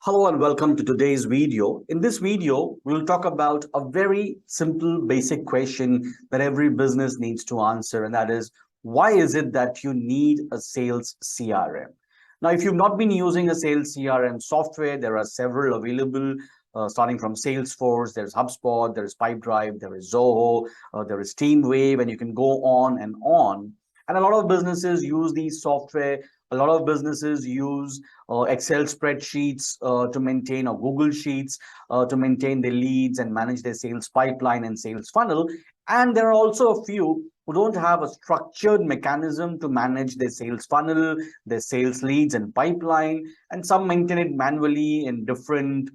Hello and welcome to today's video. In this video, we'll talk about a very simple, basic question that every business needs to answer, and that is, why is it that you need a sales CRM? Now, if you've not been using a sales CRM software, there are several available, starting from Salesforce, there's HubSpot, there's Pipedrive, there is Zoho, there is Teamwave, and you can go on and on. And a lot of businesses use these software. A lot of businesses use Excel spreadsheets to maintain, or Google Sheets to maintain their leads and manage their sales pipeline and sales funnel. And there are also a few who don't have a structured mechanism to manage their sales funnel, their sales leads and pipeline, and some maintain it manually in different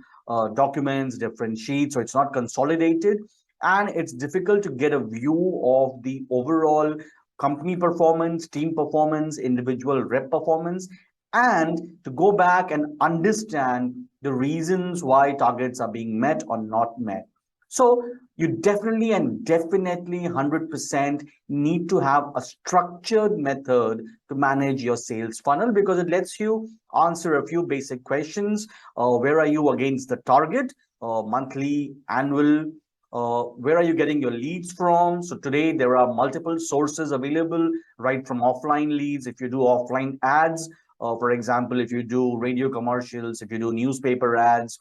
documents, different sheets, so it's not consolidated. And it's difficult to get a view of the overall company performance, team performance, individual rep performance, and to go back and understand the reasons why targets are being met or not met. So you definitely 100% need to have a structured method to manage your sales funnel, because it lets you answer a few basic questions. Where are you against the target? Monthly, annual, where are you getting your leads from? So today there are multiple sources available, right from offline leads. If you do offline ads, for example, if you do radio commercials, if you do newspaper ads,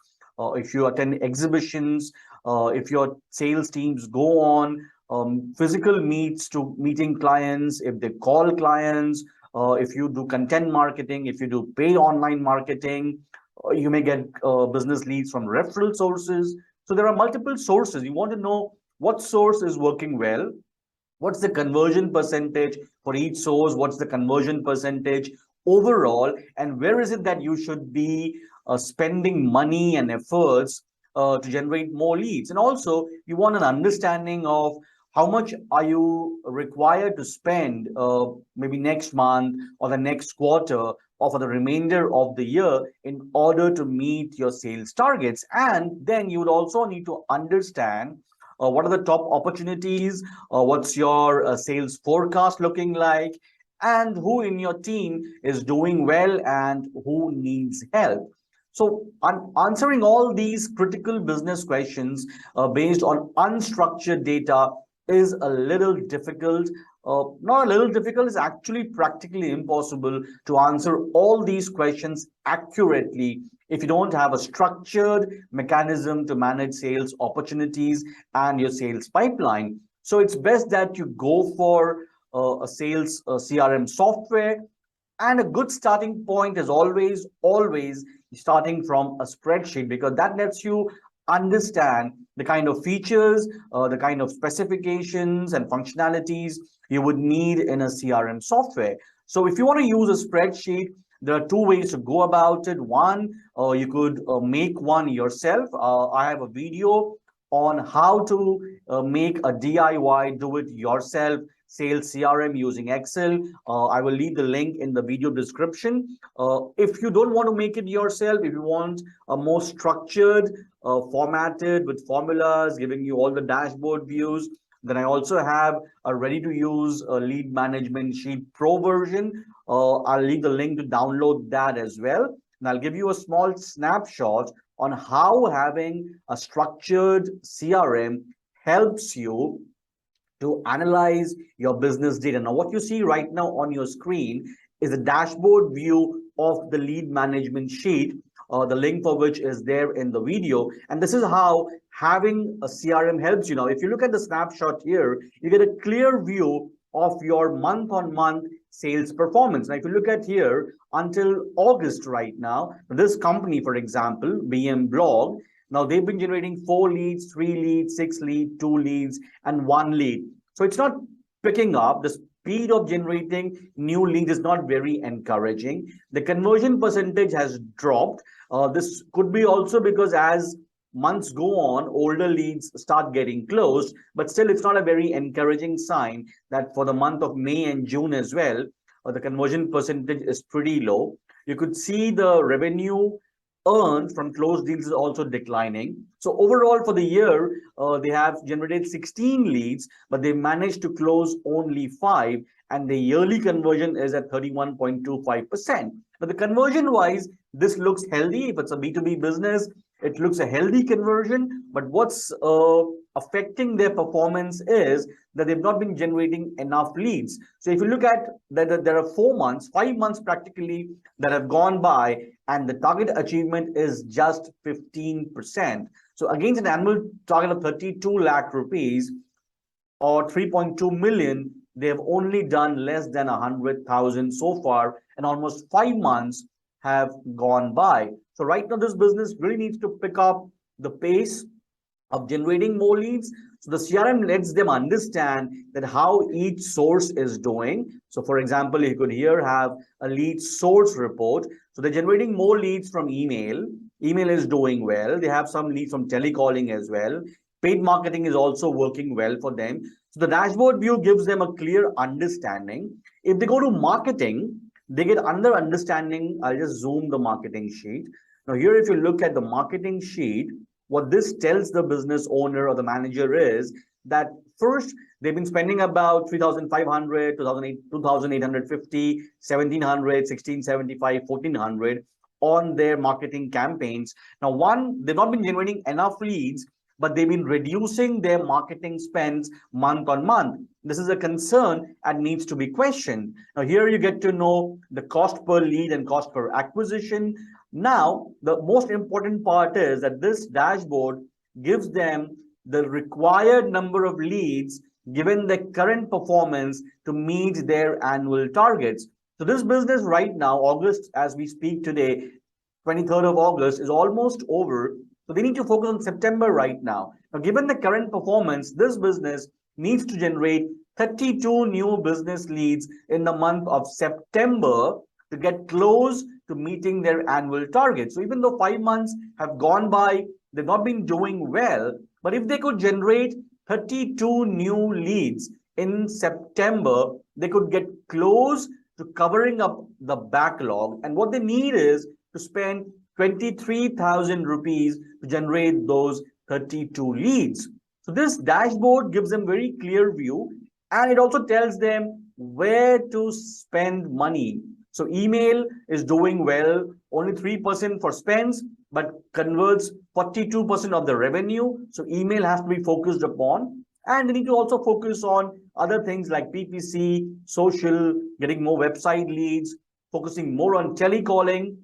if you attend exhibitions, if your sales teams go on physical meets to meeting clients, if they call clients, if you do content marketing, if you do paid online marketing, you may get business leads from referral sources. So there are multiple sources. You want to know what source is working well, what's the conversion percentage for each source, what's the conversion percentage overall, and where is it that you should be spending money and efforts to generate more leads. And also, you want an understanding of how much are you required to spend maybe next month or the next quarter or for the remainder of the year in order to meet your sales targets. And then you would also need to understand what are the top opportunities, what's your sales forecast looking like, and who in your team is doing well and who needs help. So answering all these critical business questions based on unstructured data is a little difficult. Not a little difficult, it's actually practically impossible to answer all these questions accurately if you don't have a structured mechanism to manage sales opportunities and your sales pipeline. So it's best that you go for a sales CRM software. And a good starting point is always starting from a spreadsheet, because that lets you understand the kind of features, the kind of specifications and functionalities you would need in a CRM software. So if you want to use a spreadsheet, there are two ways to go about it. One, you could make one yourself. I have a video on how to make a DIY, do it yourself sales CRM using Excel. I will leave the link in the video description. If you don't want to make it yourself, if you want a more structured, formatted with formulas, giving you all the dashboard views, then I also have a ready-to-use lead management sheet pro version. I'll leave the link to download that as well. And I'll give you a small snapshot on how having a structured CRM helps you to analyze your business data. Now, what you see right now on your screen is a dashboard view of the lead management sheet, the link for which is there in the video. And this is how having a CRM helps you. Now, if you look at the snapshot here, you get a clear view of your month-on-month sales performance. Now, if you look at here, until August right now, this company, for example, BM Blog, now they've been generating 4 leads, 3 leads, 6 leads, 2 leads, and 1 lead. So it's not picking up. The speed of generating new leads is not very encouraging. The conversion percentage has dropped. This could be also because as months go on, older leads start getting closed, but still it's not a very encouraging sign that for the month of May and June as well, the conversion percentage is pretty low. You could see the revenue earned from closed deals is also declining. So overall for the year, they have generated 16 leads, but they managed to close only 5, and the yearly conversion is at 31.25%. But the conversion wise, this looks healthy. If it's a B2B business, it looks a healthy conversion. But what's affecting their performance is that they've not been generating enough leads. So if you look at that, there are 4 months, 5 months practically that have gone by, and the target achievement is just 15%. So against an annual target of 32 lakh rupees or 3.2 million, they have only done less than 100,000 so far, and almost 5 months have gone by. So right now, this business really needs to pick up the pace of generating more leads. So the CRM lets them understand that how each source is doing. So for example, you could here have a lead source report. So they're generating more leads from email. Email is doing well. They have some leads from telecalling as well. Paid marketing is also working well for them. So the dashboard view gives them a clear understanding. If they go to marketing, they get under understanding. I'll just zoom the marketing sheet. Now here, if you look at the marketing sheet, what this tells the business owner or the manager is that first, they've been spending about 3,500, 2,850, 1,700, 1,675, 1,400 on their marketing campaigns. Now, one, they've not been generating enough leads, but they've been reducing their marketing spends month on month. This is a concern and needs to be questioned. Now, here you get to know the cost per lead and cost per acquisition. Now, the most important part is that this dashboard gives them the required number of leads given the current performance to meet their annual targets. So this business right now, August, as we speak today, 23rd of August is almost over. So they need to focus on September right now. Now, given the current performance, this business needs to generate 32 new business leads in the month of September to get close to meeting their annual target. So even though 5 months have gone by, they've not been doing well. But if they could generate 32 new leads in September, they could get close to covering up the backlog. And what they need is to spend 23,000 rupees to generate those 32 leads. So this dashboard gives them very clear view, and it also tells them where to spend money. So email is doing well, only 3% for spends, but converts 42% of the revenue. So email has to be focused upon. And they need to also focus on other things like PPC, social, getting more website leads, focusing more on telecalling.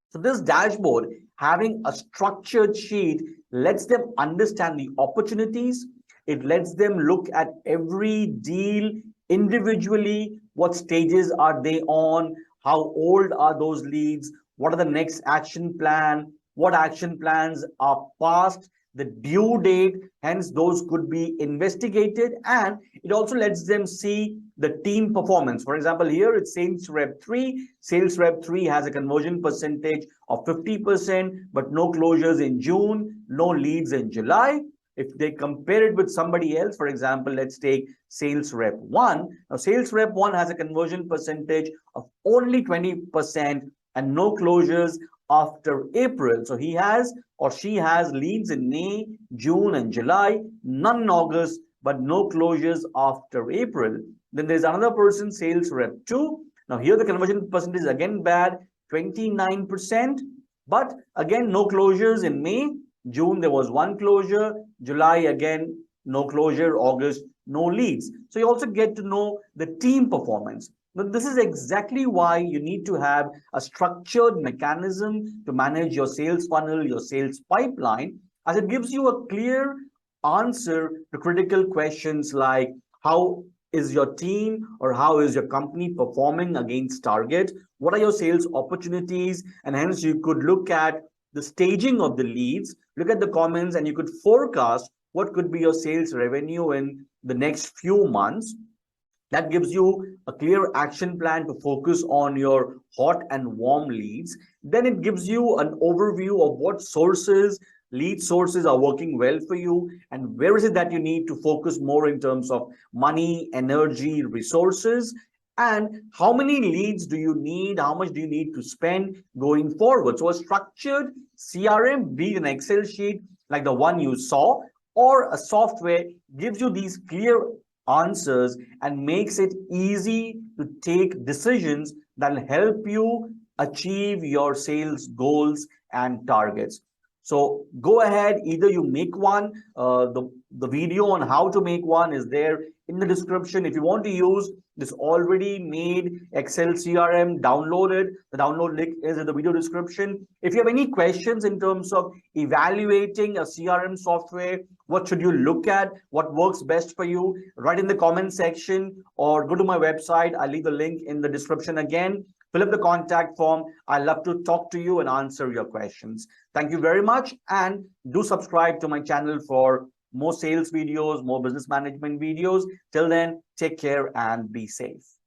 So this dashboard, having a structured sheet, lets them understand the opportunities. It lets them look at every deal individually. What stages are they on? How old are those leads? What are the next action plan? What action plans are past the due date? Hence, those could be investigated. And it also lets them see the team performance. For example, here it's Sales Rep 3. Sales Rep 3 has a conversion percentage of 50%, but no closures in June, no leads in July. If they compare it with somebody else, for example, let's take Sales Rep 1. Now, Sales Rep 1 has a conversion percentage of only 20% and no closures after April. So he has or she has leads in May, June, and July, none in August, but no closures after April. Then there's another person, Sales Rep 2. Now, here the conversion percentage is again bad, 29%, but again, no closures in May. June, there was one closure. July, again, no closure. August, no leads. So you also get to know the team performance. But this is exactly why you need to have a structured mechanism to manage your sales funnel, your sales pipeline, as it gives you a clear answer to critical questions like how is your team or how is your company performing against target? What are your sales opportunities? And hence you could look at the staging of the leads, look at the comments, and you could forecast what could be your sales revenue in the next few months. That gives you a clear action plan to focus on your hot and warm leads. Then it gives you an overview of what sources, lead sources are working well for you, and where is it that you need to focus more in terms of money, energy, resources, and how many leads do you need, how much do you need to spend going forward. So a structured CRM, be it an Excel sheet like the one you saw, or a software, gives you these clear answers and makes it easy to take decisions that will help you achieve your sales goals and targets. So go ahead, either you make one, the video on how to make one is there in the description. If you want to use this already made Excel CRM, download it. The download link is in the video description. If you have any questions in terms of evaluating a CRM software, what should you look at, what works best for you, write in the comment section or go to my website. I'll leave the link in the description again. Fill up the contact form. I love to talk to you and answer your questions. Thank you very much, and do subscribe to my channel for more sales videos, more business management videos. Till then, take care and be safe.